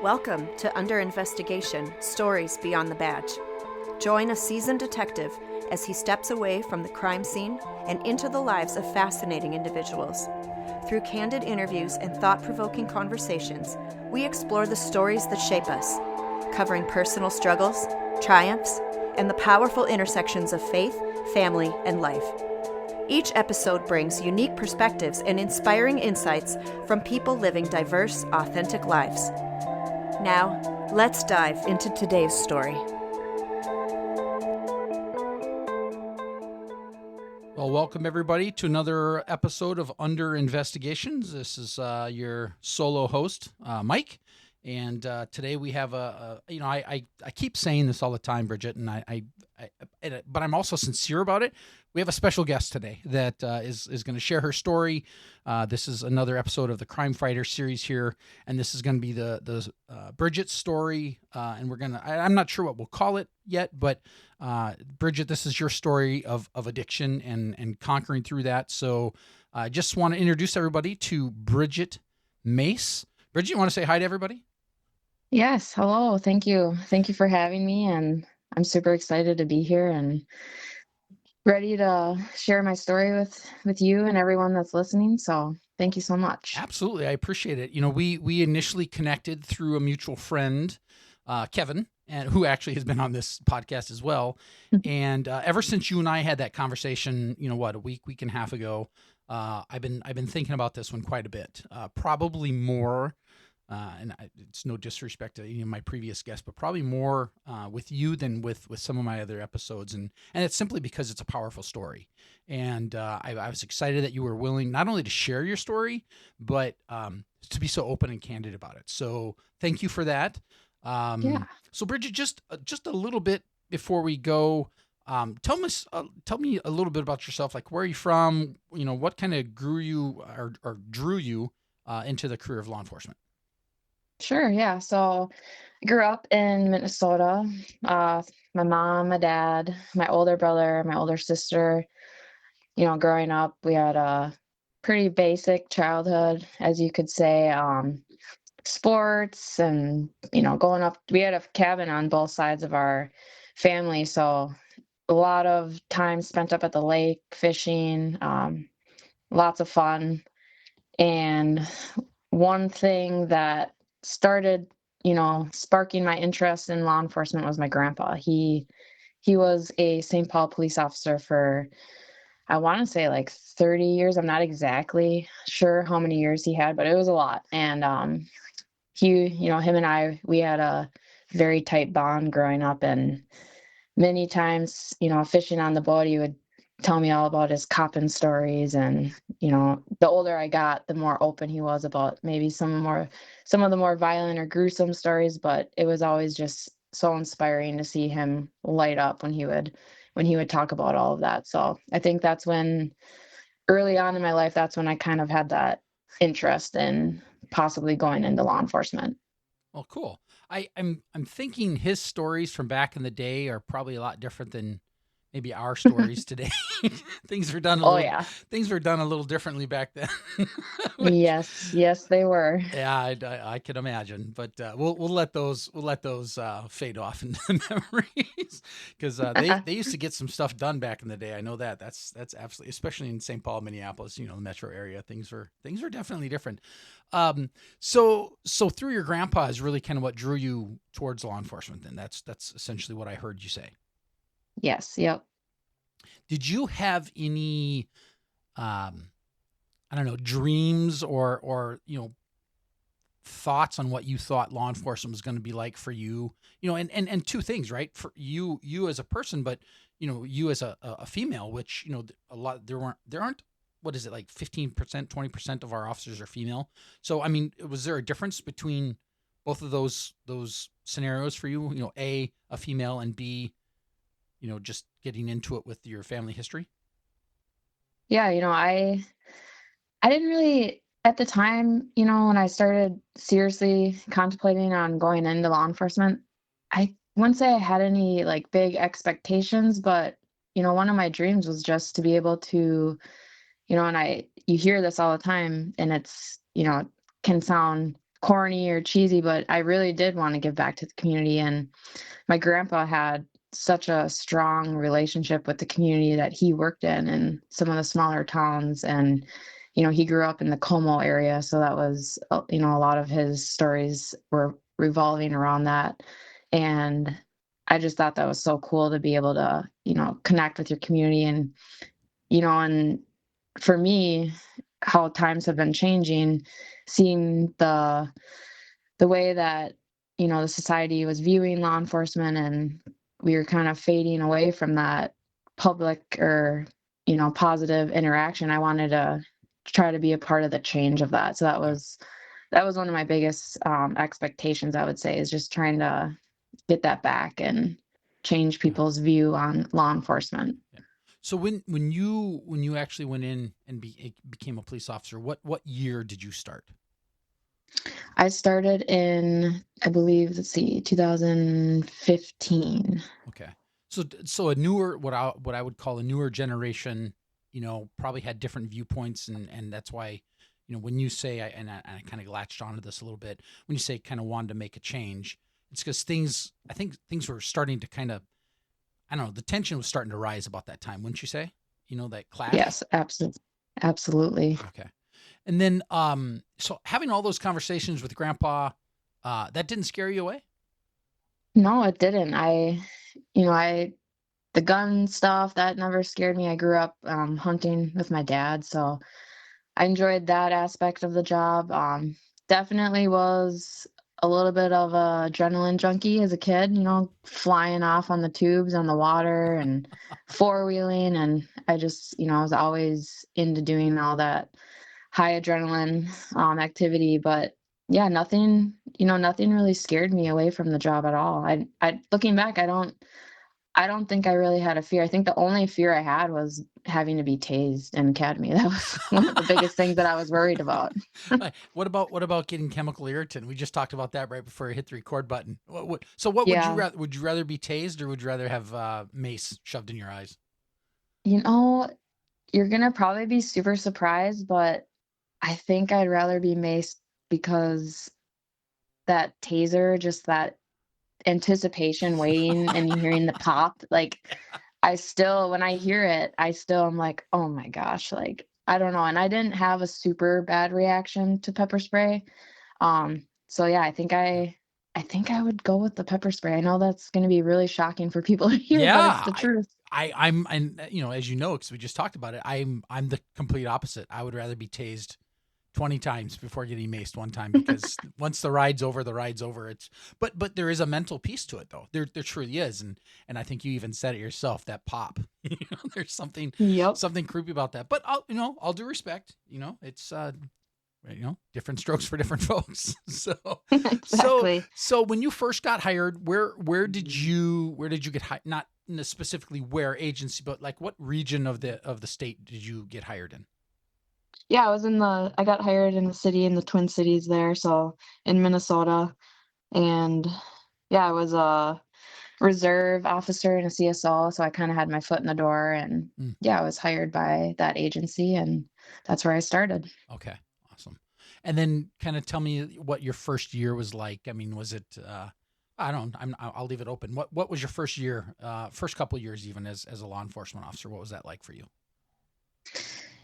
Welcome to Under Investigation, Stories Beyond the Badge. Join a seasoned detective as he steps away from the crime scene and into the lives of fascinating individuals. Through candid interviews and thought-provoking conversations, we explore the stories that shape us, covering personal struggles, triumphs, and the powerful intersections of faith, family, and life. Each episode brings unique perspectives and inspiring insights from people living diverse, authentic lives. Now, let's dive into today's story. Well, welcome everybody to another episode of Under Investigations. This is your solo host, Mike, and today we have I keep saying this all the time, Bridget, and but I'm also sincere about it. We have a special guest today that is going to share her story. This is another episode of the Crimefighter Series here, and this is going to be the Bridget story. And I'm not sure what we'll call it yet, but Bridget, this is your story of addiction and conquering through that. So I just want to introduce everybody to Bridget Mace. Bridget, you want to say hi to everybody? Yes. Hello. Thank you. Thank you for having me. And I'm super excited to be here and ready to share my story with you and everyone that's listening. So thank you so much. Absolutely. I appreciate it. You know, we initially connected through a mutual friend, Kevin, and who actually has been on this podcast as well. And ever since you and I had that conversation, a week and a half ago, I've been thinking about this one quite a bit, probably more. It's no disrespect to my previous guest, but probably more with you than with some of my other episodes, and it's simply because it's a powerful story, and I was excited that you were willing not only to share your story, but to be so open and candid about it. So thank you for that. Yeah. So Bridget, just a little bit before we go, tell me a little bit about yourself. Like, where are you from? What kind of grew you or drew you into the career of law enforcement? Sure. Yeah. So I grew up in Minnesota. My mom, my dad, my older brother, my older sister. Growing up, we had a pretty basic childhood, as you could say. Sports and, going up, we had a cabin on both sides of our family. So a lot of time spent up at the lake, fishing, lots of fun. And one thing that started, sparking my interest in law enforcement was my grandpa. He was a St. Paul police officer for, I want to say, like 30 years. I'm not exactly sure how many years he had, but it was a lot. And him and I, we had a very tight bond growing up, and many times, fishing on the boat, he would tell me all about his copping stories. And, the older I got, the more open he was about maybe some of the more violent or gruesome stories, but it was always just so inspiring to see him light up when he would talk about all of that. So I think that's when, early on in my life, that's when I kind of had that interest in possibly going into law enforcement. Well, cool. I'm thinking his stories from back in the day are probably a lot different than maybe our stories today. Things were done things were done a little differently back then. Yes, they were. Yeah, I can imagine. But we'll let those fade off into memories, because they used to get some stuff done back in the day. I know that. That's absolutely, especially in St. Paul, Minneapolis, the metro area. Things were definitely different. So through your grandpa is really kind of what drew you towards law enforcement. Then that's essentially what I heard you say. Yes. Yep. Did you have any, I don't know, dreams or thoughts on what you thought law enforcement was going to be like for you? And two things, right? For you as a person, but you as a female, which a lot there aren't. What is it, like 15%, 20% of our officers are female? So I mean, was there a difference between both of those scenarios for you? A female, and B, just getting into it with your family history? Yeah. I didn't really, at the time, when I started seriously contemplating on going into law enforcement, I wouldn't say I had any like big expectations, but one of my dreams was just to be able to, and you hear this all the time, and it's, can sound corny or cheesy, but I really did want to give back to the community. And my grandpa had such a strong relationship with the community that he worked in some of the smaller towns. And, he grew up in the Como area. So that was, a lot of his stories were revolving around that. And I just thought that was so cool to be able to, connect with your community. And for me, how times have been changing, seeing the way that, the society was viewing law enforcement, and we were kind of fading away from that public or, positive interaction. I wanted to try to be a part of the change of that. So that was one of my biggest expectations, I would say, is just trying to get that back and change Yeah. people's view on law enforcement. Yeah. So when you actually went in and became a police officer, what year did you start? I started in, I believe, let's see, 2015. Okay. So a newer, what I would call a newer generation, probably had different viewpoints, and that's why, when you say, I kind of latched onto this a little bit, when you say kind of wanted to make a change, it's because I think things were starting to kind of, I don't know, the tension was starting to rise about that time, wouldn't you say? That clash. Yes, absolutely. Absolutely. Okay. And then, so having all those conversations with Grandpa, that didn't scare you away? No, it didn't. The gun stuff, that never scared me. I grew up hunting with my dad, so I enjoyed that aspect of the job. Definitely was a little bit of a adrenaline junkie as a kid, flying off on the tubes on the water and four-wheeling. And I just, I was always into doing all that high adrenaline activity. But yeah, nothing really scared me away from the job at all. Looking back, I don't think I really had a fear. I think the only fear I had was having to be tased in academy. That was one of the biggest things that I was worried about. What about getting chemical irritant? We just talked about that right before I hit the record button. What would you Yeah. rather? Would you rather be tased, or would you rather have mace shoved in your eyes? You know, you're gonna probably be super surprised, but I think I'd rather be maced because that taser, just that anticipation waiting and hearing the pop, like I still, when I hear it, I still am like, oh my gosh, like I don't know. And I didn't have a super bad reaction to pepper spray. So yeah, I think I would go with the pepper spray. I know that's gonna be really shocking for people to hear, but it's Yeah, the truth. I'm, and as you know, because we just talked about it, I'm the complete opposite. I would rather be tased 20 times before getting maced one time, because once the ride's over, the ride's over. But there is a mental piece to it, though. There truly is, and I think you even said it yourself, that pop. There's Yep. something creepy about that. But I'll do respect. It's different strokes for different folks. So so Exactly. so when you first got hired, where did you get hired? Not specifically where agency, but like what region of the state did you get hired in? Yeah, I got hired in the city in the Twin Cities there, so in Minnesota. And yeah, I was a reserve officer in a CSO, so I kind of had my foot in the door. And Mm. yeah, I was hired by that agency, and that's where I started. Okay, awesome. And then kind of tell me what your first year was like. I mean, was it? I don't. I'll leave it open. What was your first year? First couple years, even as a law enforcement officer. What was that like for you?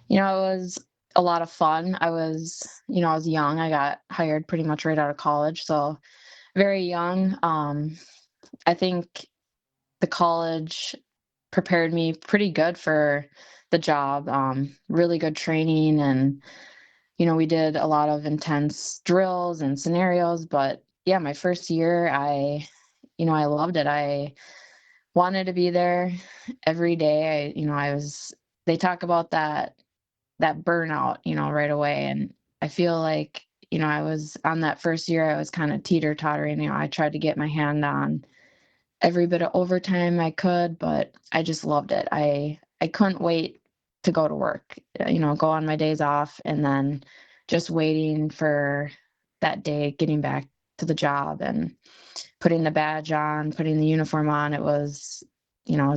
It was a lot of fun. I was young. I got hired pretty much right out of college, so very young. I think the college prepared me pretty good for the job. Really good training, and we did a lot of intense drills and scenarios. But yeah, my first year, I loved it. I wanted to be there every day. They talk about that burnout, right away. And I feel like, I was on that first year, I was kind of teeter-tottering. I tried to get my hand on every bit of overtime I could, but I just loved it. I couldn't wait to go to work, go on my days off, and then just waiting for that day, getting back to the job and putting the badge on, putting the uniform on. It was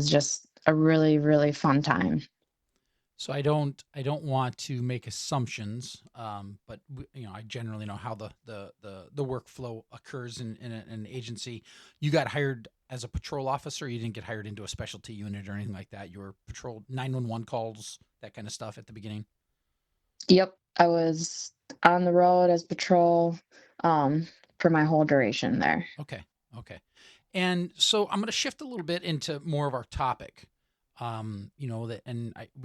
just a really, really fun time. So I don't want to make assumptions, but I generally know how the workflow occurs in an agency. You got hired as a patrol officer. You didn't get hired into a specialty unit or anything like that. You were patrol 911 calls, that kind of stuff at the beginning. Yep, I was on the road as patrol um, for my whole duration there. Okay, okay. And so I'm going to shift a little bit into more of our topic. We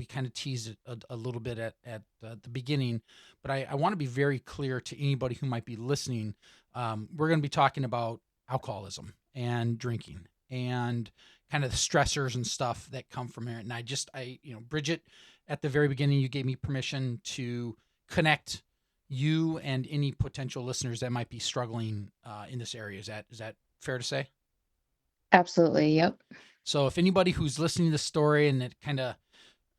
kind of teased it a little bit at the beginning, but I want to be very clear to anybody who might be listening. We're going to be talking about alcoholism and drinking and kind of the stressors and stuff that come from it. And Bridget, at the very beginning, you gave me permission to connect you and any potential listeners that might be struggling in this area. Is that fair to say? Absolutely, yep. So if anybody who's listening to this story and it kind of,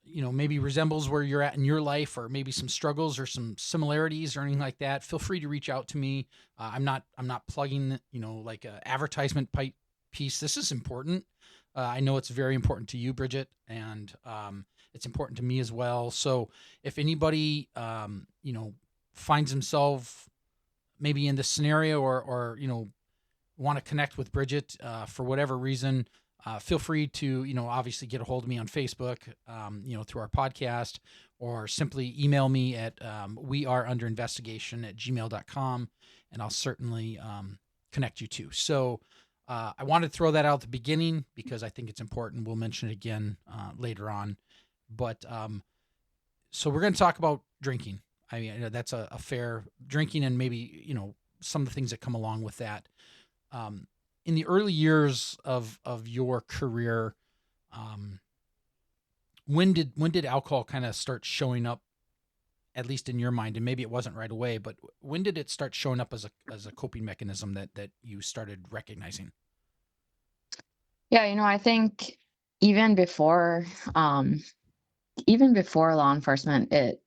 maybe resembles where you're at in your life, or maybe some struggles or some similarities or anything like that, feel free to reach out to me. I'm not plugging, like a advertisement piece. This is important. I know it's very important to you, Bridget, and it's important to me as well. So if anybody, finds himself maybe in this scenario, or want to connect with Bridget for whatever reason, feel free to, obviously get a hold of me on Facebook, through our podcast, or simply email me at weareunderinvestigation@gmail.com, and I'll certainly connect you too. So I wanted to throw that out at the beginning because I think it's important. We'll mention it again later on. But so we're going to talk about drinking. I mean, that's a fair drinking, and maybe, some of the things that come along with that. In the early years of your career, when did alcohol kind of start showing up, at least in your mind? And maybe it wasn't right away, but when did it start showing up as a coping mechanism that you started recognizing? Yeah, I think even before um, even before law enforcement, it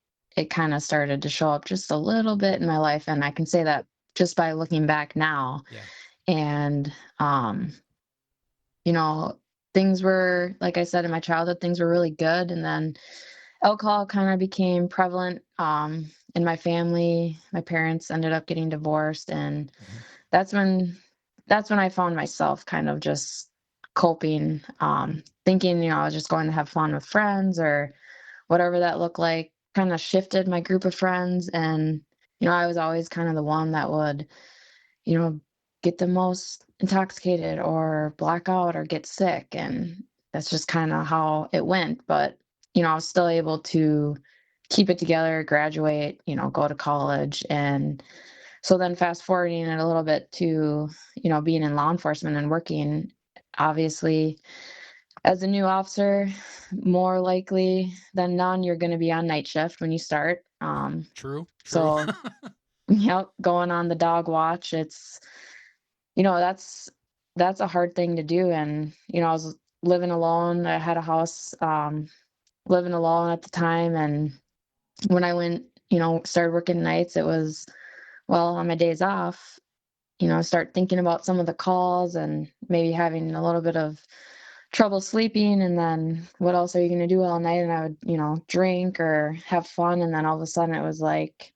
kind of started to show up just a little bit in my life, and I can say that just by looking back now. Yeah. And you know, things were, like I said, in my childhood, things were really good, and then alcohol kind of became prevalent in my family. My parents ended up getting divorced, and Hmm. that's when that's when I found myself kind of just coping, thinking, I was just going to have fun with friends or whatever that looked like. Kind of shifted my group of friends, and I was always kind of the one that would, you know, get the most intoxicated or black out or get sick. And that's just kind of how it went. But, I was still able to keep it together, graduate, go to college. And so then fast forwarding it a little bit to, being in law enforcement and working, obviously, as a new officer, more likely than none, you're going to be on night shift when you start. True. So, yep, going on the dog watch, it's that's a hard thing to do. And I was living alone. I had a house, living alone at the time. And when I went, started working nights, it was, well, on my days off, start thinking about some of the calls and maybe having a little bit of trouble sleeping. And then what else are you going to do all night? And I would, drink or have fun. And then all of a sudden it was like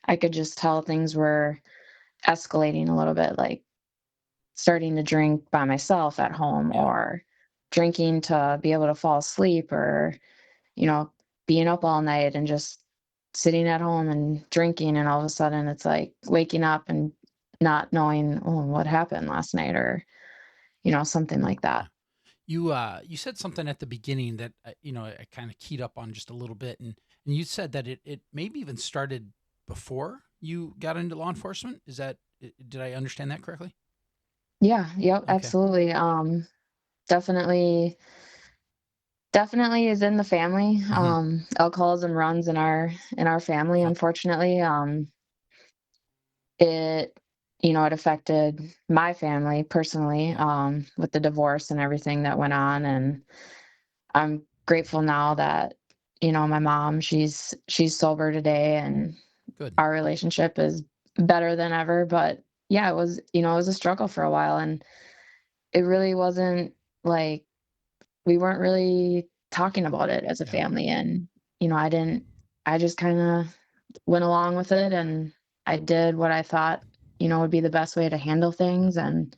I could just tell things were escalating a little bit, like starting to drink by myself at home, Yeah. or drinking to be able to fall asleep, or you know being up all night and just sitting at home and drinking, and all of a sudden it's like waking up and not knowing, oh, what happened last night, or something like that. Yeah. You said something at the beginning that I kind of keyed up on just a little bit, and you said that it maybe even started before you got into law enforcement. Did I understand that correctly? Yeah, yep, Okay. absolutely. Definitely, definitely is in the family. Hmm. Alcoholism runs in our family, Yep. unfortunately. It it affected my family personally, Yeah. with the divorce and everything that went on. And I'm grateful now that my mom, she's sober today, and Good. our relationship is better than ever. But yeah, it was a struggle for a while, and it really wasn't like we weren't really talking about it as a Yeah. family. And I just kind of went along with it, and I did what I thought, would be the best way to handle Yeah. things, and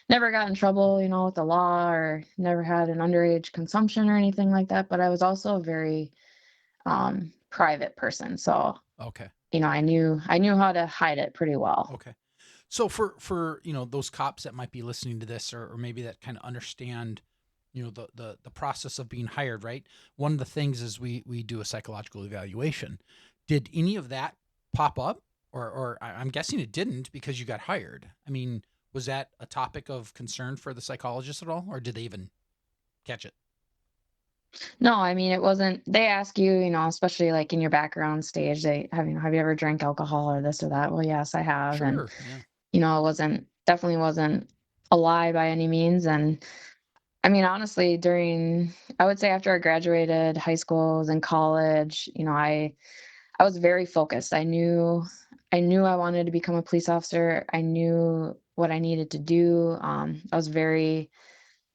never got in trouble, with the law, or never had an underage consumption or anything like that. But I was also a very private person. So, Okay. I knew how to hide it pretty well. Okay. So for those cops that might be listening to this, or maybe that kind of understand the process of being hired, right? One of the things is we do a psychological evaluation. Did any of that pop up, or I'm guessing it didn't because you got hired? I mean, was that a topic of concern for the psychologist at all, or did they even catch it? No, I mean, it wasn't, they ask you, especially like in your background stage, they have you ever drank alcohol or this or that? Well, yes, I have. And, Sure. Yeah. it definitely wasn't a lie by any means. And I mean, honestly, I would say after I graduated high school and college, I was very focused. I knew I wanted to become a police officer. I knew what I needed to do. I was very,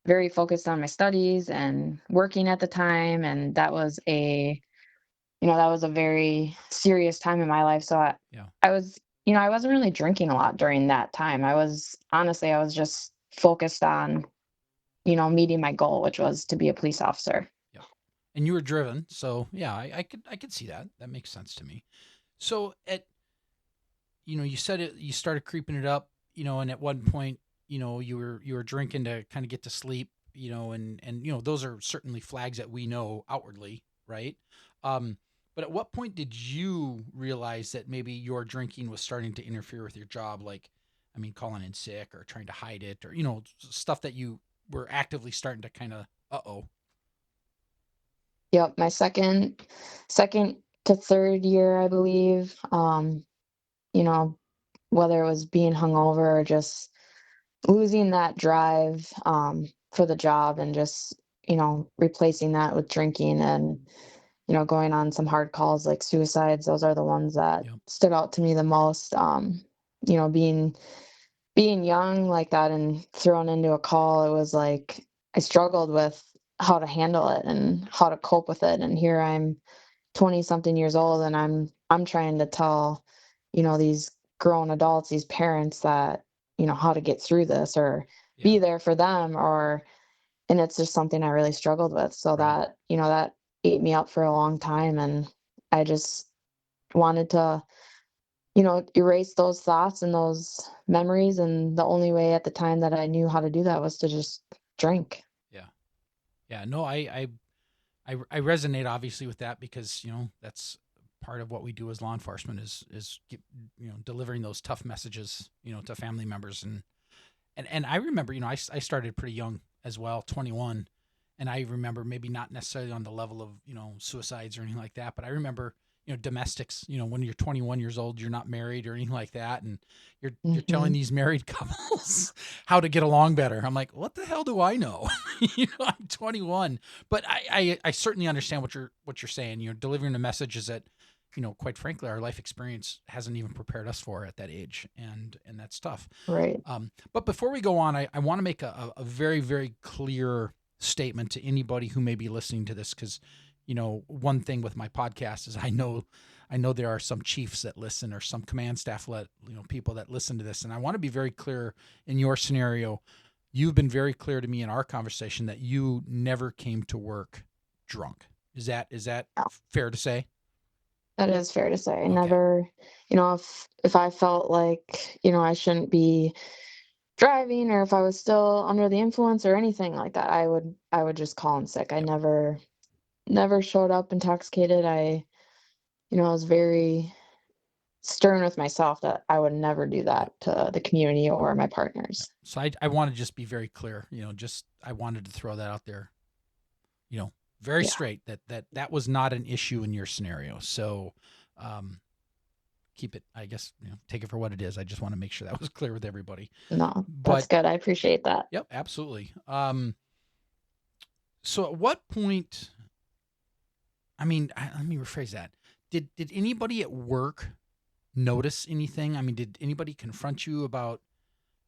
very focused on my studies and working at the time, and that was a very serious time in my life. So Yeah. I was, I wasn't really drinking a lot during that time. I was just focused on, meeting my goal, which was to be a police officer. Yeah. And you were driven, so yeah, I could see that. That makes sense to me. So you said it, you started creeping it up, and at one point, you were drinking to kind of get to sleep, and those are certainly flags that we know outwardly, right? Um, but at what point did you realize that maybe your drinking was starting to interfere with your job? Like, I mean, calling in sick or trying to hide it, or stuff that you were actively starting to kind of, uh-oh. Yep, my second to third year, I believe. You know, whether it was being hungover or just losing that drive for the job, and just, replacing that with drinking, and, going on some hard calls like suicides. Those are the ones that Yep. stood out to me the most. You know, being young like that and thrown into a call, it was like I struggled with how to handle it and how to cope with it. And here I'm 20 something years old, and I'm trying to tell, these grown adults, these parents, that, how to get through this, or Yeah. be there for them, and it's just something I really struggled with. So Right. that ate me up for a long time, and I just wanted to, erase those thoughts and those memories, and the only way at the time that I knew how to do that was to just drink. Yeah. Yeah. No, I resonate obviously with that because that's part of what we do as law enforcement is delivering those tough messages to family members, and I remember I started pretty young as well, 21, and I remember maybe not necessarily on the level of suicides or anything like that, but I remember domestics, when you're 21 years old, you're not married or anything like that, and you're telling Hmm. these married couples how to get along better. I'm like, what the hell do I know? I'm 21, but I certainly understand what you're saying. You're delivering the messages that quite frankly our life experience hasn't even prepared us for at that age, and that's tough. Right. But before we go on, I want to make a very, very clear statement to anybody who may be listening to this, because, one thing with my podcast is I know there are some chiefs that listen, or some command staff people that listen to this, and I want to be very clear in your scenario. You've been very clear to me in our conversation that you never came to work drunk. Is that Yeah, fair to say? that is fair to say. I Okay. never, if I felt like, I shouldn't be driving, or if I was still under the influence or anything like that, I would just call in sick. I Yep. never showed up intoxicated. I was very stern with myself that I would never do Yep. that to the community or my partners. So I want to just be very clear, just I wanted to throw that out there, very Yeah. straight, that was not an issue in your scenario. So, um, keep it, I guess, take it for what it is. I just want to make sure that was clear with everybody. No, that's But good. I appreciate that. yep, absolutely. So at what point, I mean, let me rephrase that. Did anybody at work notice anything? I mean, did anybody confront you about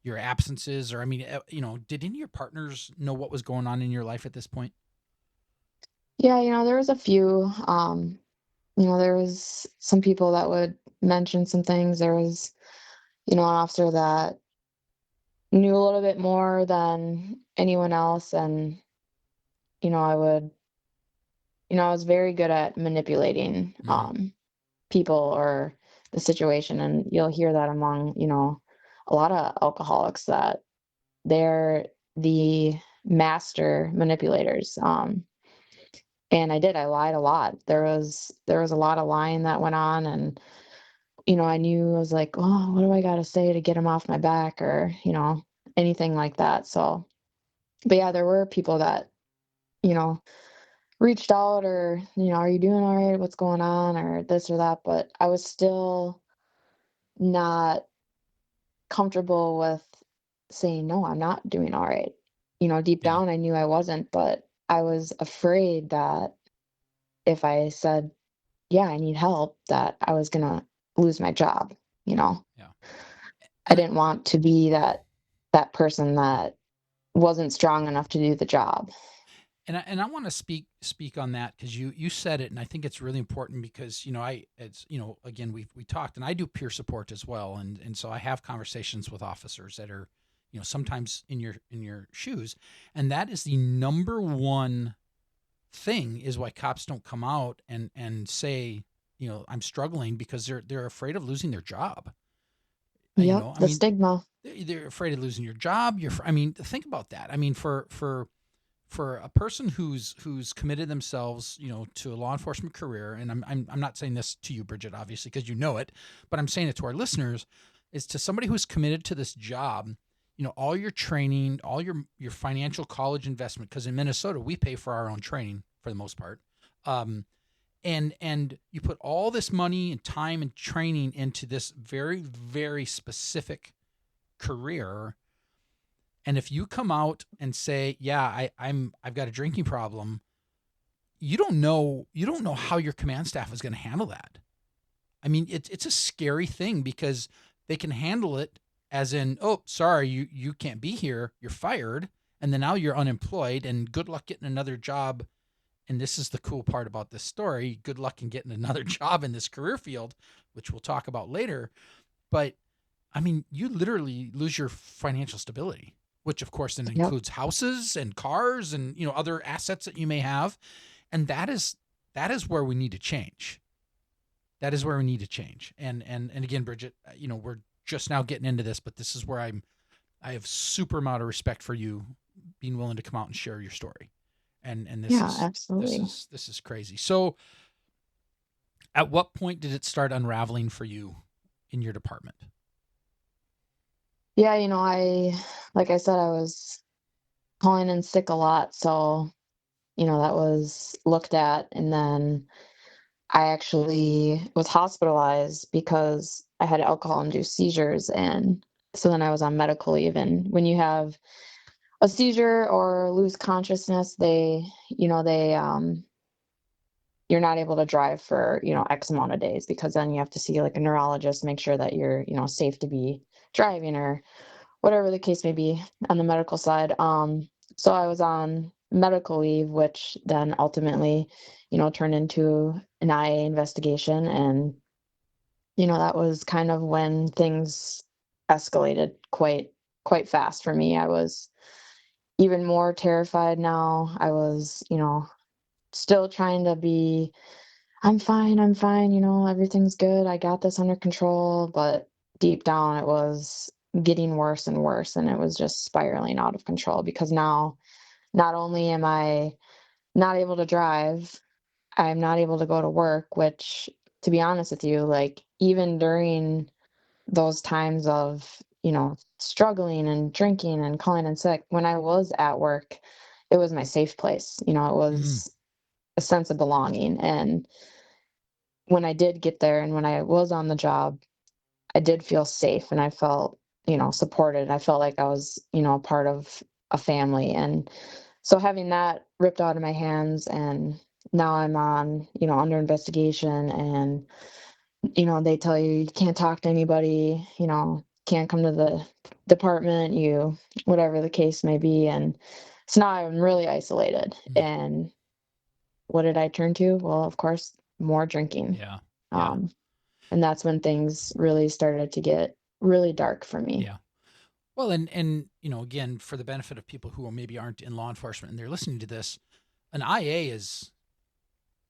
your absences, or I mean, did any of your partners know what was going on in your life at this point? Yeah, there was a few. There was some people that would mention some things. There was, an officer that knew a little bit more than anyone else, and you know, I would, I was very good at manipulating Mm, people or the situation, and you'll hear that among, a lot of alcoholics that they're the master manipulators. And I lied a lot. There was a lot of lying that went on, and I knew I was like, oh, what do I got to say to get him off my back, or anything like that. So, but yeah, there were people that you know reached out, or are you doing all right? What's going on, or this or that. But I was still not comfortable with saying, no, I'm not doing all right. Deep yeah. down, I knew I wasn't, but I was afraid that if I said, yeah, I need help, that I was going to lose my job. You know, Yeah. I And didn't want to be that person that wasn't strong enough to do the job. I want to speak on that because you said it, and I think it's really important because it's again we talked, and I do peer support as well, and so I have conversations with officers that are sometimes in your shoes, and that is the number one thing is why cops don't come out and say I'm struggling because they're afraid of losing their job. Yep, I the mean stigma. they're afraid of losing your job. I mean, think about that. I mean, for a person who's committed themselves, to a law enforcement career, and I'm not saying this to you, Bridget, obviously, because you know it, but I'm saying it to our listeners, is to somebody who's committed to this job, all your training, all your financial college investment, because in Minnesota we pay for our own training for the most part, um, and you put all this money and time and training into this very very specific career, and if you come out and say, "Yeah, I've got a drinking problem," you don't know how your command staff is going to handle that. I mean, it's a scary thing because they can handle it as in, "Oh, sorry, you can't be here. You're fired." And then now you're unemployed and good luck getting another job. And this is the cool part about this story. Good luck in getting another job in this career field, which we'll talk about later. But I mean, you literally lose your financial stability, which of course then Yep. includes houses and cars and other assets that you may have, and that is where we need to change. That is where we need to change. And again, Bridget, we're just now getting into this, but this is where I have super amount of respect for you being willing to come out and share your story. And this Yeah, is this absolutely. is this is crazy. So, at what point did it start unraveling for you in your department? Yeah, like I said, I was calling in sick a lot. So, that was looked at. And then I actually was hospitalized because I had alcohol-induced seizures. And so then I was on medical leave. And when you have a seizure or lose consciousness, you're not able to drive for, X amount of days, because then you have to see like a neurologist, make sure that you're, safe to be driving, or whatever the case may be on the medical side. So I was on medical leave, which then ultimately, turned into an IA investigation. And, that was kind of when things escalated quite fast for me. I was even more terrified now. I was, still trying to be, I'm fine, everything's good. I got this under control. But deep down, it was getting worse and worse. And it was just spiraling out of control, because now not only am I not able to drive, I'm not able to go to work, which, to be honest with you, like, even during those times of, struggling and drinking and calling in sick, when I was at work, it was my safe place. It Mm, was a sense of belonging. And when I did get there and when I was on the job, I did feel safe, and I felt, supported. I felt like I was, a part of a family. And so having that ripped out of my hands, and now I'm on, under investigation, and, they tell you you can't talk to anybody, can't come to the department, whatever the case may be. And so now I'm really isolated. mm, And what did I turn to? Well, of course, more drinking. Yeah. Yeah. Um, and that's when things really started to get really dark for me. Yeah. Well, and again, for the benefit of people who maybe aren't in law enforcement and they're listening to this, an IA is,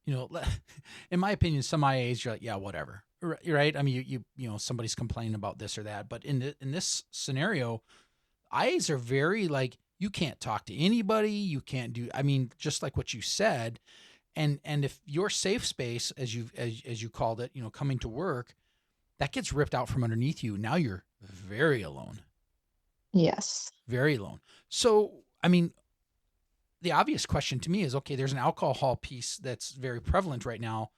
in my opinion, some IAs you're like, yeah, whatever, right? I mean, somebody's complaining about this or that, but in this scenario, IAs are very like, you can't talk to anybody, you can't do. I mean, just like what you said, and if your safe space, as you called it, coming to work, that gets ripped out from underneath you. Now you're very alone. Yes. Very alone. So, I mean, the obvious question to me is, okay, there's an alcohol piece that's very prevalent right now,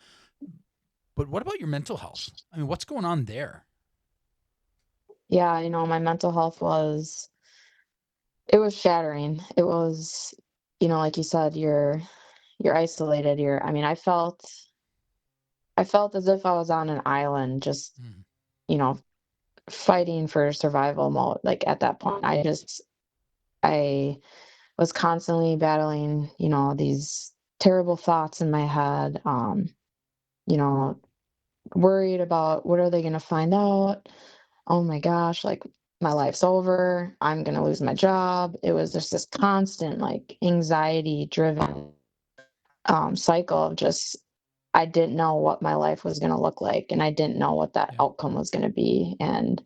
but what about your mental health? I mean, what's going on there? Yeah, my mental health it was shattering. It was, like you said, you're isolated. I mean, I felt as if I was on an island, just, Mm, you know, fighting for survival mode. Like at that point, I was constantly battling, these terrible thoughts in my head. You know, worried about what are they going to find out? Oh my gosh, like my life's over. I'm going to lose my job. It was just this constant, like anxiety driven cycle of just, I didn't know what my life was going to look like. And I didn't know what that yeah, outcome was going to be. And,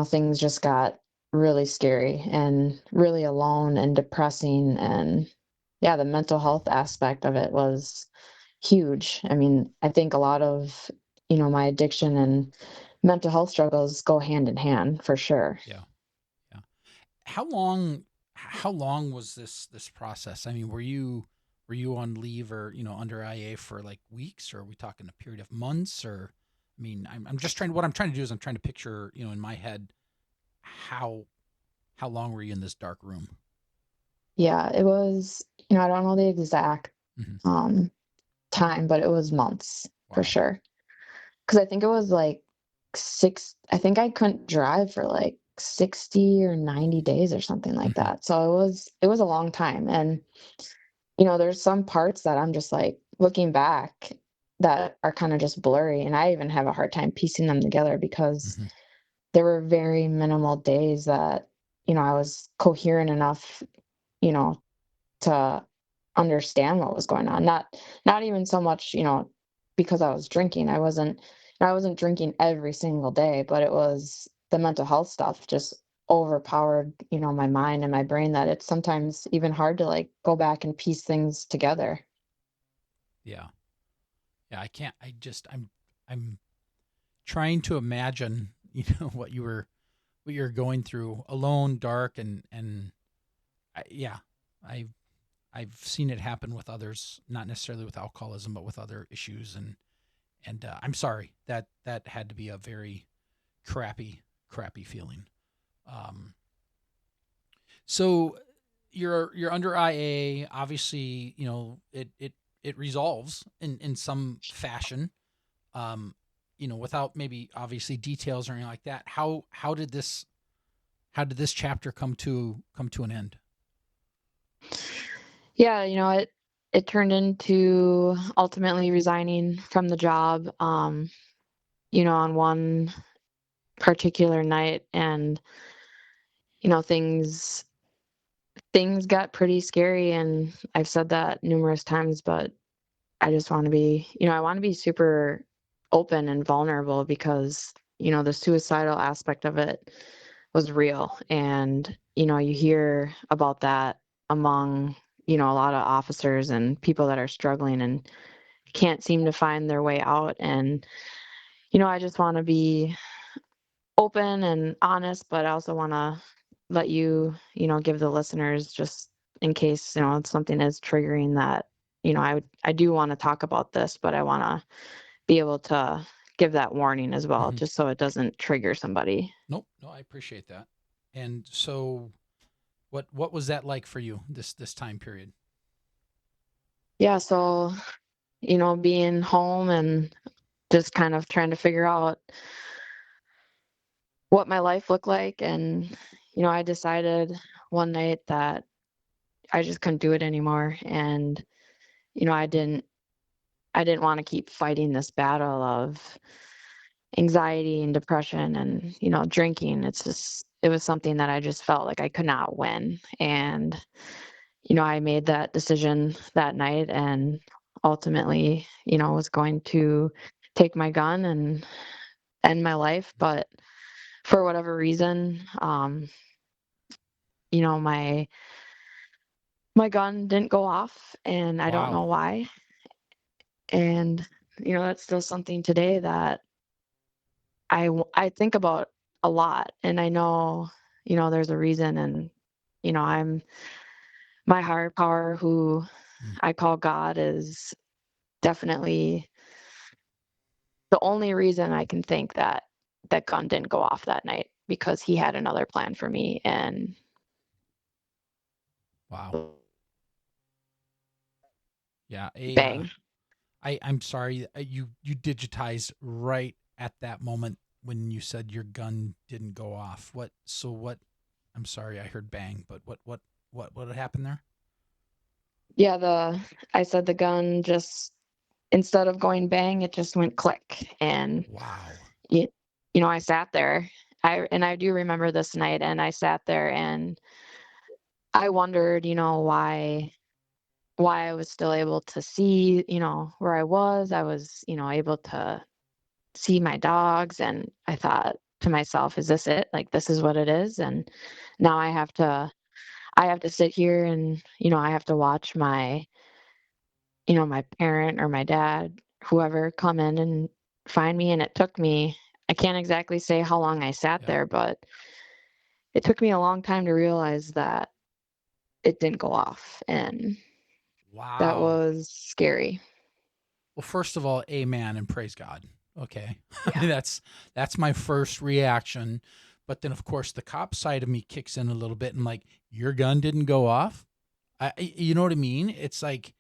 things just got really scary and really alone and depressing. And yeah, the mental health aspect of it was huge. I mean, I think a lot of, my addiction and mental health struggles go hand in hand for sure. yeah, yeah. How long was this process? I mean, were you on leave or under IA for like weeks, or are we talking a period of months? Or I mean, I'm just trying. What I'm trying to do is I'm trying to picture in my head how how long were you in this dark room? Yeah, it was, I don't know the exact Hmm. um, time, but it was months for Wow. sure. Because I think it was like I think I couldn't drive for like 60 or 90 days or something like Hmm. that. So it was a long time. And, there's some parts that I'm just like looking back that are kind of just blurry. And I even have a hard time piecing them together because Hmm. there were very minimal days that, I was coherent enough, you know, to understand what was going on. Yeah. Not even so much, because I was drinking. I wasn't drinking every single day, but it was the mental health stuff just overpowered, my mind and my brain that it's sometimes even hard to like go back and piece things together. Yeah. Yeah. I can't. I'm trying to imagine, what you're going through, alone, dark, and yeah, I I've seen it happen with others, not necessarily with alcoholism, but with other issues, and I'm sorry that had to be a very crappy feeling. Um, so you're under IA. Obviously, it resolves in some fashion. Um, without maybe obviously details or anything like that. How did this chapter come to an end? Yeah, it turned into ultimately resigning from the job, on one particular night. And, things got pretty scary. And I've said that numerous times, but I just want to be, I want to be super open and vulnerable because, the suicidal aspect of it was real. And, you hear about that among, a lot of officers and people that are struggling and can't seem to find their way out. And, I just want to be open and honest, but I also want to let you, give the listeners just in case, something is triggering that, I do want to talk about this, but I want to be able to give that warning as well, Hmm. just so it doesn't trigger somebody. Nope, no, I appreciate that. And so, what was that like for you this time period? Yeah. So, being home and just kind of trying to figure out what my life looked like. And, I decided one night that I just couldn't do it anymore. And I didn't want to keep fighting this battle of anxiety and depression and, drinking. It was something that I just felt like I could not win. And, I made that decision that night and ultimately, was going to take my gun and end my life. But for whatever reason, my gun didn't go off and I don't Wow. know why. And, that's still something today that I think about a lot, and I know, there's a reason, and, I'm my higher power, who Mm. I call God, is definitely the only reason I can think that that gun didn't go off that night, because he had another plan for me, and Wow. Yeah. bang. I'm sorry. You digitized right at that moment when you said your gun didn't go off. What? So what? I'm sorry. I heard bang, but what happened there? Yeah, I said the gun just, instead of going bang, it just went click, and Wow. you, I sat there. I do remember this night, and I sat there and I wondered, why I was still able to see, where I was. I was, able to see my dogs, and I thought to myself, is this it? Like, this is what it is? And now I have to sit here and, I have to watch my parent or my dad, whoever, come in and find me. And it took me, I can't exactly say how long I sat Yeah. there, but it took me a long time to realize that it didn't go off. And that Wow. was scary. Well, first of all, amen and praise God. Okay. I Yeah. mean, that's my first reaction. But then of course the cop side of me kicks in a little bit and like, your gun didn't go off? You know what I mean? It's like,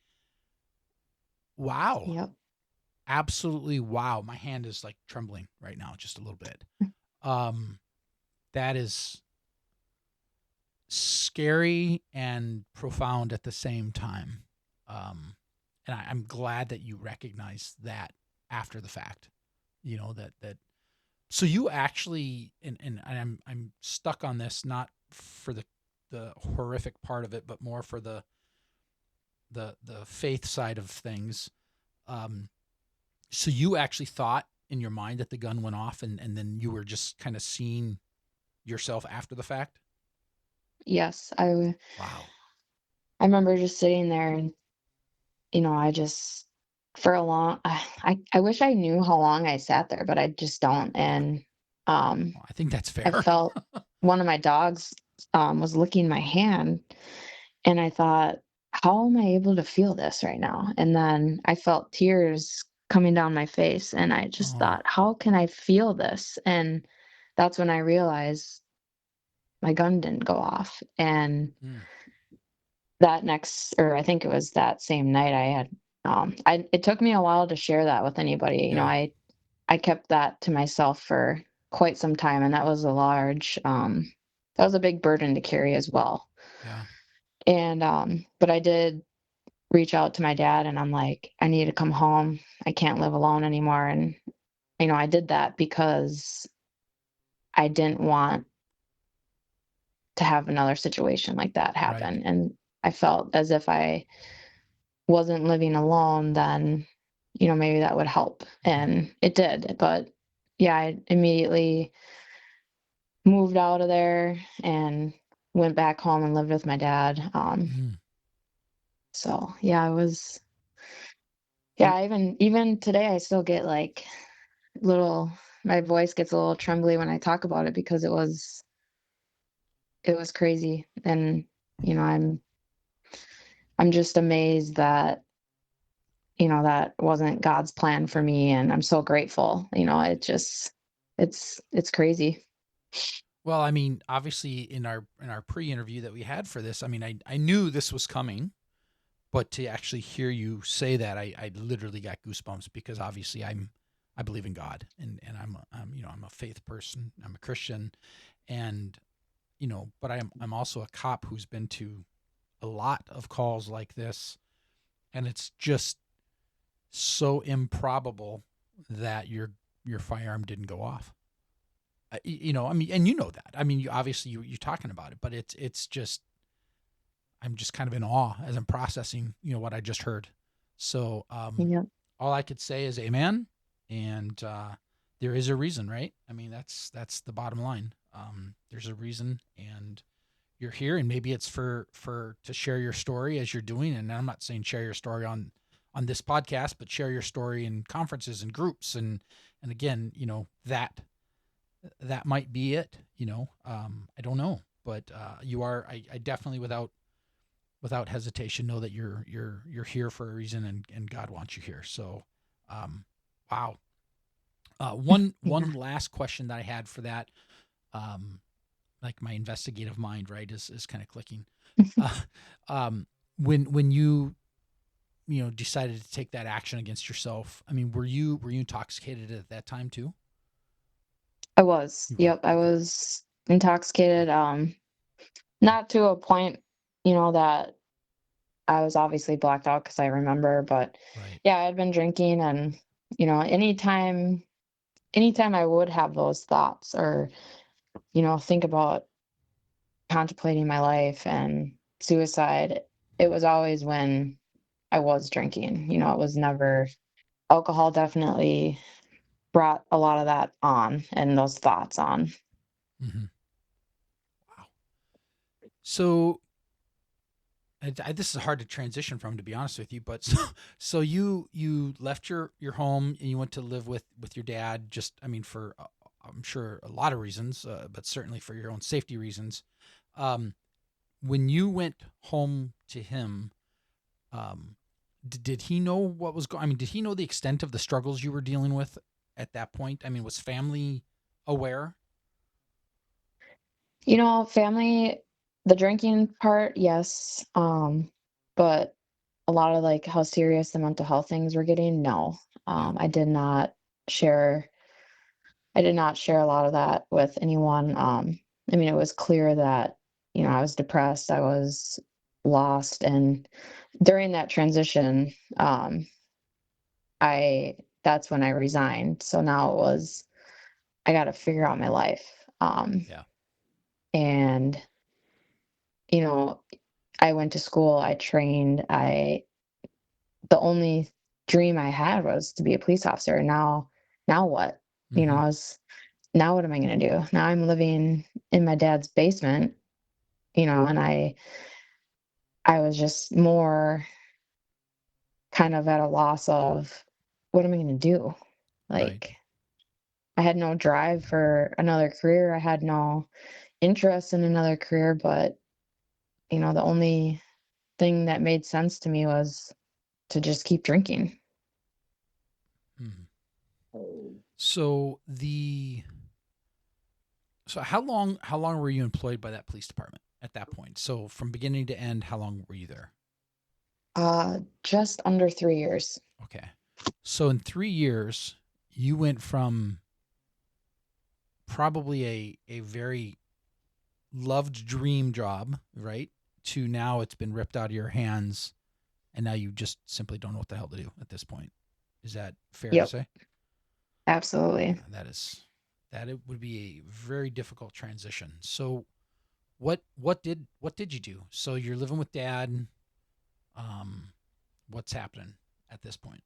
wow. Yep. Absolutely wow. My hand is like trembling right now just a little bit. Um that is scary and profound at the same time. And I'm glad that you recognize that after the fact. You know that. So you actually, and I'm stuck on this, not for the horrific part of it, but more for the faith side of things. Um, so you actually thought in your mind that the gun went off, and then you were just kind of seeing yourself after the fact. Yes. Wow. I remember just sitting there and, I just, for a long, I wish I knew how long I sat there, but I just don't. Yeah. And, um, Well, I think that's I fair. felt one of my dogs, was licking my hand, and I thought, how am I able to feel this right now? And then I felt tears coming down my face, and I just Oh. thought, how can I feel this? And that's when I realized my gun didn't go off. And Mm. that next, or I think it was that same night, I had, it took me a while to share that with anybody. Yeah. I kept that to myself for quite some time, and that was a big burden to carry as well. Yeah. And, but I did reach out to my dad, and I'm like, I need to come home. I can't live alone anymore. And, I did that because I didn't want to have another situation like that Right. happen. And I felt as if I wasn't living alone, then, maybe that would help. Mm-hmm. And it did. But yeah, I immediately moved out of there and went back home and lived with my dad. Mm. So yeah, it was, Well, yeah, even today I still get like little, my voice gets a little trembly when I talk about it, because it was crazy. And, I'm just amazed that, that wasn't God's plan for me. And I'm so grateful. yeah. It's crazy. Well, I mean, obviously in our pre-interview that we had for this, I mean, I knew this was coming, but to actually hear you say that, I literally got goosebumps because obviously I believe in God and I'm a faith person. I'm a Christian, and but I'm also a cop who's been to a lot of calls like this, and it's just so improbable that your firearm didn't go off. I mean, and you know that. I mean, you're talking about it, but it's just I'm just kind of in awe as I'm processing, what I just heard. So, Yeah. all I could say is amen. And, there is a reason, right? I mean, that's the bottom line. There's a reason, and you're here, and maybe it's to share your story as you're doing. And I'm not saying share your story on this podcast, but share your story in conferences and groups. And again, that might be it, I don't know, but, I definitely without hesitation know that you're here for a reason, and God wants you here. So, wow. One Yeah. last question that I had for that, like my investigative mind, right, is kind of clicking. Uh, when you decided to take that action against yourself, I mean, were you intoxicated at that time too? I was. You were. Yep, I Okay. was intoxicated. Not to a point, that I was obviously blacked out because I remember, but Right. yeah, I had been drinking and, anytime I would have those thoughts or, think about contemplating my life and suicide, it was always when I was drinking. It was never alcohol definitely brought a lot of that on and those thoughts on. Hmm. Wow. So, this is hard to transition from, to be honest with you. But so you left your home and you went to live with your dad. Just, I mean, for, I'm sure, a lot of reasons, but certainly for your own safety reasons. Um, when you went home to him, um, did he know what was going? I mean, did he know the extent of the struggles you were dealing with at that point? I mean, was family aware? Family, the drinking part, yes. But a lot of like how serious the mental health things were getting, no. Yeah. I did not share I did not share a lot of that with anyone. I mean, it was clear that, I was depressed, I was lost, and during that transition, I that's when I resigned. So now it was I got to figure out my life. Yeah. And you know, I went to school, I trained, the only dream I had was to be a police officer. Now what? Hmm. I was now what am I going to do? Now I'm living in my dad's basement, and I was just more kind of at a loss of what am I going to do? Right. Like I had no drive for another career. I had no interest in another career, but the only thing that made sense to me was to just keep drinking. Mhm. So the so how long were you employed by that police department at that point? So from beginning to end, how long were you there? Just under 3 years. Okay. So in 3 years, you went from probably a very loved dream job, right? To now it's been ripped out of your hands, and now you just simply don't know what the hell to do at this point. Is that fair to Yep, say? absolutely. That it would be a very difficult transition. So what did you do? So you're living with dad. Um, what's happening at this point?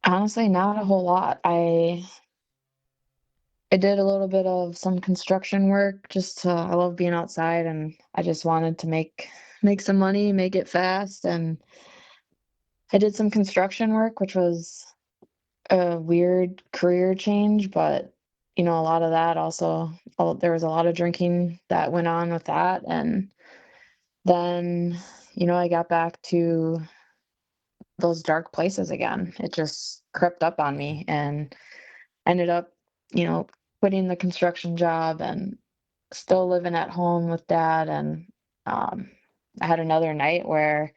Honestly, not a whole lot. I did a little bit of some construction work. I love being outside, and I just wanted to make some money, make it fast, and I did some construction work, which was a weird career change, but a lot of that also, there was a lot of drinking that went on with that, and then I got back to those dark places again. It just crept up on Okay. me and ended up, you know, quitting the construction job and still living at home with dad. And um, I had another night where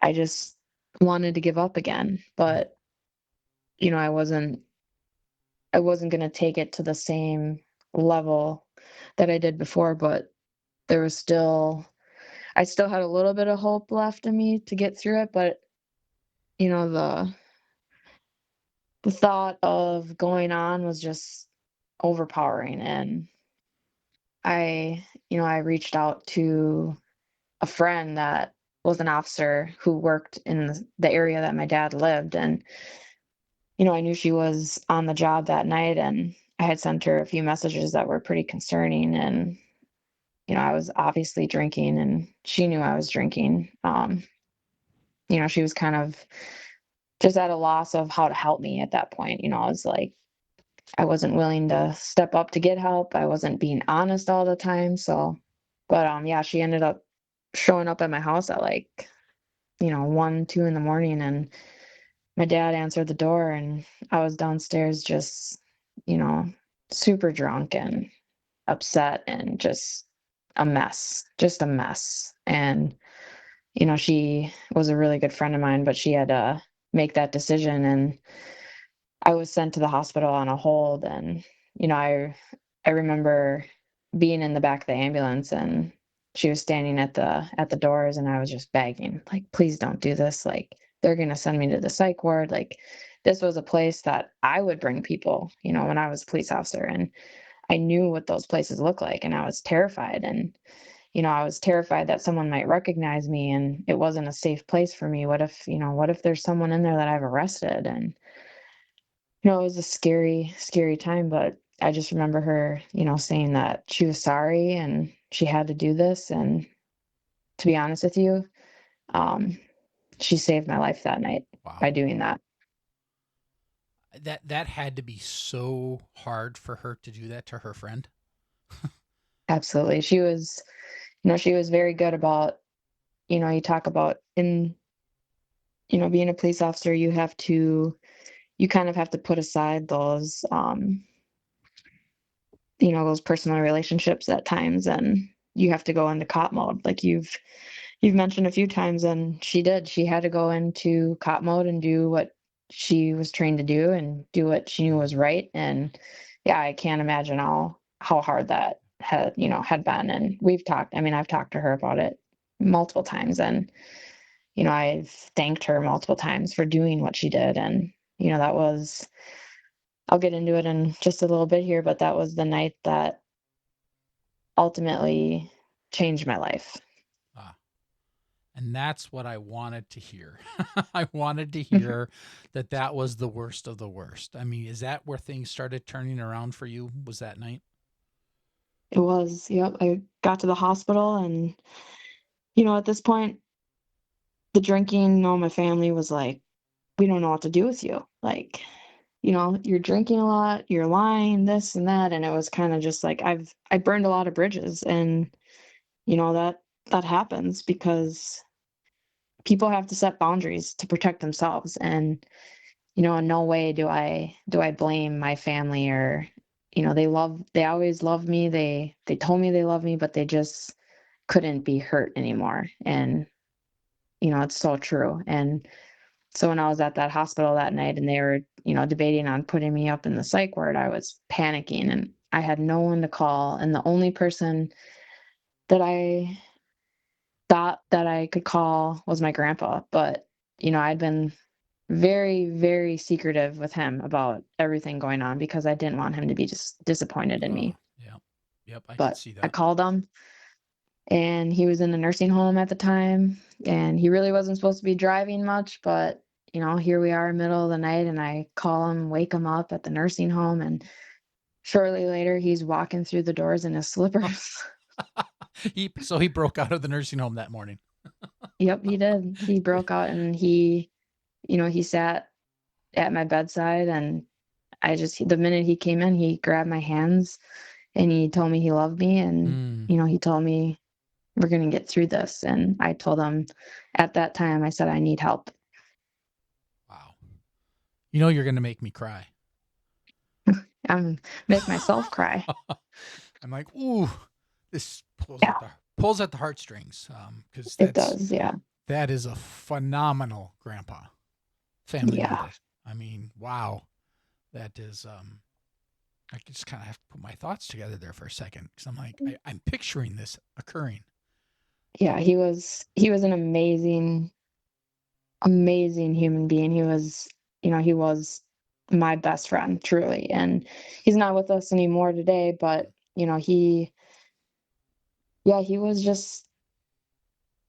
I just wanted to give up again, Mm. but I wasn't going to take it to the same level that I did before, but there was still I still had a little bit of hope left in me to get through it, but you know, the thought of going on was just overpowering. And I reached out to a friend that was an officer who worked in the area that my dad lived. And, I knew she was on the job that night, and I had sent her a few messages that were pretty concerning. And, I was obviously drinking, and she knew I was drinking. She was kind of just at a loss of how to help me at that point. I was like, I wasn't willing to step up to get help. I wasn't being honest all the time. So, but yeah, she ended up showing up at my house at like, 1, 2 in the morning, and my dad answered the door, and I was downstairs just, you know, super drunk and upset and just a mess. And, she was a really good friend of mine, but she had to make that decision. And I was sent to the hospital on a hold. And, I remember being in the back of the ambulance, and she was standing at the doors, and I was just begging, like, please don't do this. Like, they're gonna send me to the psych ward. Like, this was a place that I would bring people, when I was a police officer, and I knew what those places look like, and I was terrified. And, I was terrified that someone might recognize me, and it wasn't a safe place for me. What if there's someone in there that I've arrested? And it was a scary, scary time, but I just remember her, saying that she was sorry and she had to do this. And to be honest with you, um, she saved my life that night Wow. by doing that. That had to be so hard for her to do that to her friend. Absolutely. She was very good about, you talk about in, being a police officer, you kind of have to put aside those personal relationships at times, and you have to go into cop mode. Like you've mentioned a few times, and she had to go into cop mode and do what she was trained to do and do what she knew was right. And yeah, I can't imagine how hard that had been. And I've talked to her about it multiple times, and I've thanked her multiple times for doing what she did. And that was, I'll get into it in just a little bit here, but that was the night that ultimately changed my life. Ah, and that's what I wanted to hear. I wanted to hear that was the worst of the worst. I mean, is that where things started turning around for you? Was that night? It was, yep. I got to the hospital, and, at this point, the drinking, my family was like, we don't know what to do with you. Like, you're drinking a lot, you're lying, this and that. And it was kind of just like, I burned a lot of bridges. And, that happens because people have to set boundaries to protect themselves. And, in no way do I blame my family. Or, they always loved me. They told me they loved me, but they just couldn't be hurt anymore. And, it's so true. And so when I was at that hospital that night, and they were, debating on putting me up in the psych ward, I was panicking, and I had no one to call. And the only person that I thought that I could call was my grandpa. But, I'd been very, very secretive with him about everything going on because I didn't want him to be just disappointed in me. Yeah. Yep, I could But see I that. called him, and he was in a nursing home at the time, and he really wasn't supposed to be driving much. But here we are, middle of the night, and I call him, wake him up at the nursing home, and shortly later he's walking through the doors in his slippers. He broke out of the nursing home that morning. Yep, he did. He broke out, and he sat at my bedside. And the minute he came in, he grabbed my hands, and he told me he loved me. And Mm, he told me, we're going to get through this. And I told him at that time, I said, I need help. wow. You're going to make me cry. I'm make myself cry. I'm like, ooh, this Yeah, pulls at the heartstrings. Because it does. Yeah. that is a phenomenal grandpa, family Yeah. member. I mean, wow, that is. I just kind of have to put my thoughts together there for a second because I'm like, I'm picturing this occurring. Yeah, he was an amazing human being. He was my best friend, truly. And he's not with us anymore today, but yeah, he was just,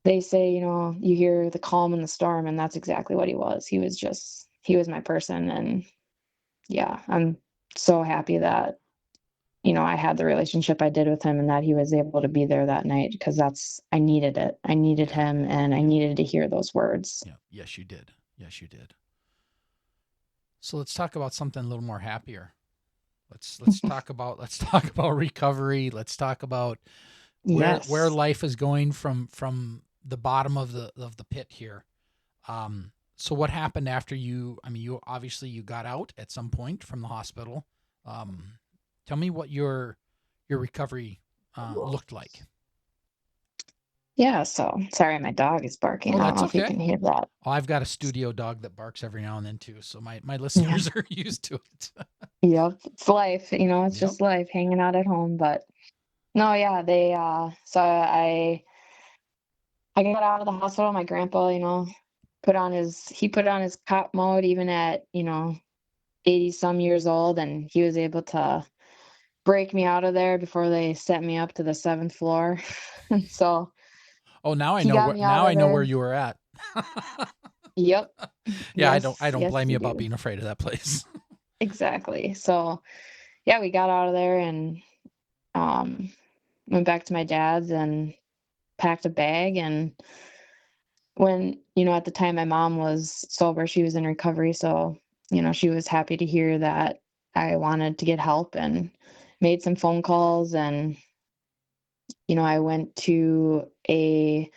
they say, you hear the calm in the storm, and that's exactly what he was. He was my person. And yeah, I'm so happy that, I had the relationship I did with him and that he was able to be there that night because I needed it. I needed Yeah. him and I needed to hear those words. Yeah. Yes, you did. Yes, you did. So let's talk about something a little more happier. Let's talk about recovery. Let's talk about where Yes. life is going from the bottom of the pit here. So what happened after you? I mean, you obviously you got out at some point from the hospital. Um, Tell me what your recovery looked like. Yeah, so sorry, my dog is barking. Oh, I don't that's know if you okay. can hear that. Oh, I've got a studio dog that barks every now and then too, so my Yeah. listeners are used to it. Yep. It's life, it's Yep. just life hanging out at home. But no, yeah, so I got out of the hospital. My grandpa, he put on his cop mode even at, 80 some years old, and he was able to break me out of there before they sent me up to the seventh floor. And so Oh, now I he know got where me out now of I know where there. you were at. Yep. Yeah, I Yes, don't yes, blame you you about do. being afraid of that place. Exactly. So yeah, we got out of there and um went back to my dad's and packed a bag. And when, at the time my mom was sober, she was in recovery, so she was happy to hear that I wanted to get help, and made some phone calls. And I went to a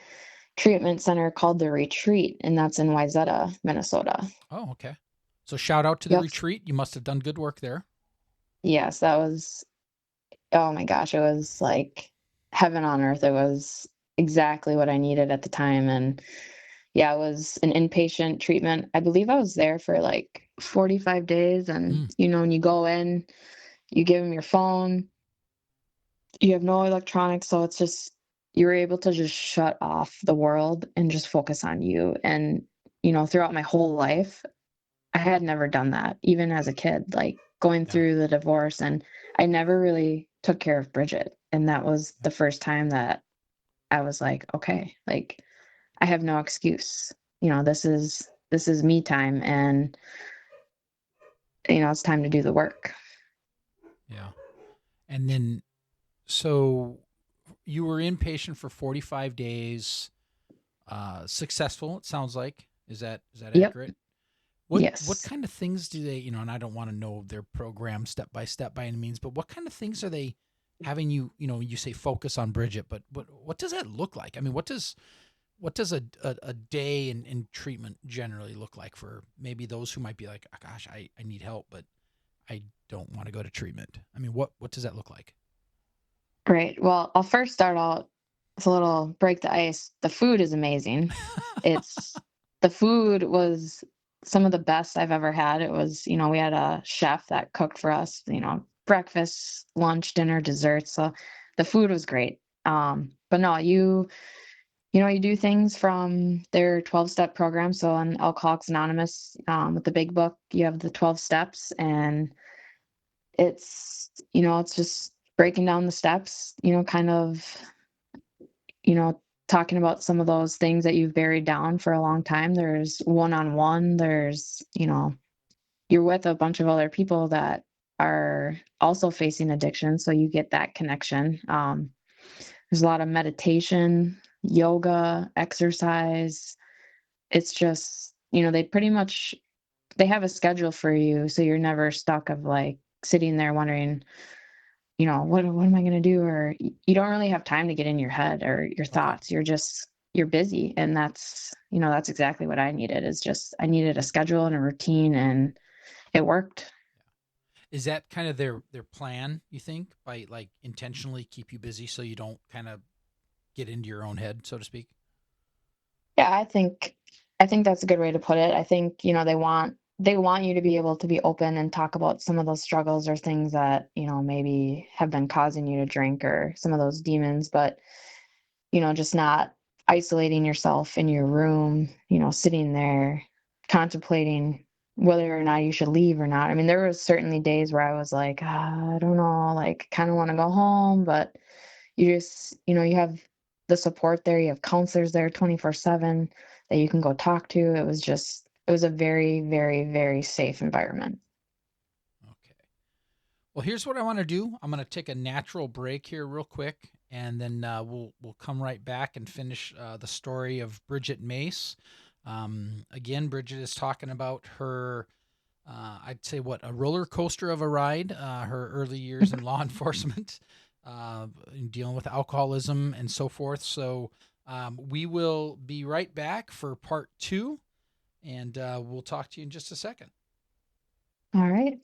treatment center called the Retreat, and that's in Wayzata, Minnesota. Oh, okay. So shout out to the Yep. retreat. You must have done good work there. Yes, that was, oh my gosh, it was like heaven on earth. It was exactly what I needed at the time. And yeah, it was an inpatient treatment. I believe I was there for like 45 days. And, Mm, when you go in, you give them your phone, you have no electronics. So it's just, you're able to just shut off the world and just focus on you. And, throughout my whole life, I had never done that, even as a kid, like going yeah. through the divorce. And I never really took care of Bridget. And that was Yeah. the first time that I was like, okay, like I have no excuse. This is me time, and it's time to do the work. Yeah. And then so you were inpatient for 45 days. Successful, it sounds like. Is that Yep. accurate? What Yes. kind of things do they, and I don't want to know their program step by step by any means, but what kind of things are they having you, you say focus on Bridget, but what does that look like? I mean, what does a day in treatment generally look like for maybe those who might be like, oh, gosh, I need help, but I don't want to go to treatment. I mean, what does that look like? Great. Well, I'll first start out with a little break the ice. The food is amazing. It's the food was some of the best I've ever had. It was, we had a chef that cooked for us, breakfast, lunch, dinner, dessert. So the food was great. But no, you do things from their 12-step program. So on Alcoholics Anonymous, with the big book, you have the 12 steps, and it's just breaking down the steps, kind of, you know, talking about some of those things that you've buried down for a long time. There's one-on-one, there's, you're with a bunch of other people that are also facing addiction. So you get that connection. There's a lot of meditation, yoga, exercise. It's just, they have a schedule for you. So you're never stuck of like sitting there wondering, what am I going to do? Or you don't really have time to get in your head or your Okay. thoughts. You're busy. And that's exactly what I needed, is just, I needed a schedule and a routine, and it worked. Is that kind of their plan, you think, by like intentionally keep you busy so you don't kind of get into your own head, so to speak? Yeah, I think that's a good way to put it. I think, they want you to be able to be open and talk about some of those struggles or things that, maybe have been causing you to drink, or some of those demons, but just not isolating yourself in your room, sitting there contemplating whether or not you should leave or not. I mean, there was certainly days where I was like, I don't know, like kind of want to go home, but you just, you have the support there. You have counselors there 24/7 that you can go talk to. It was a very, very, very safe environment. Okay. Well, here's what I want to do. I'm going to take a natural break here real quick, and then we'll come right back and finish the story of Bridget Mace. Again, Bridget is talking about her, I'd say, a roller coaster of a ride, her early years in law enforcement, in dealing with alcoholism and so forth. So we will be right back for part 2, and we'll talk to you in just a second. All right.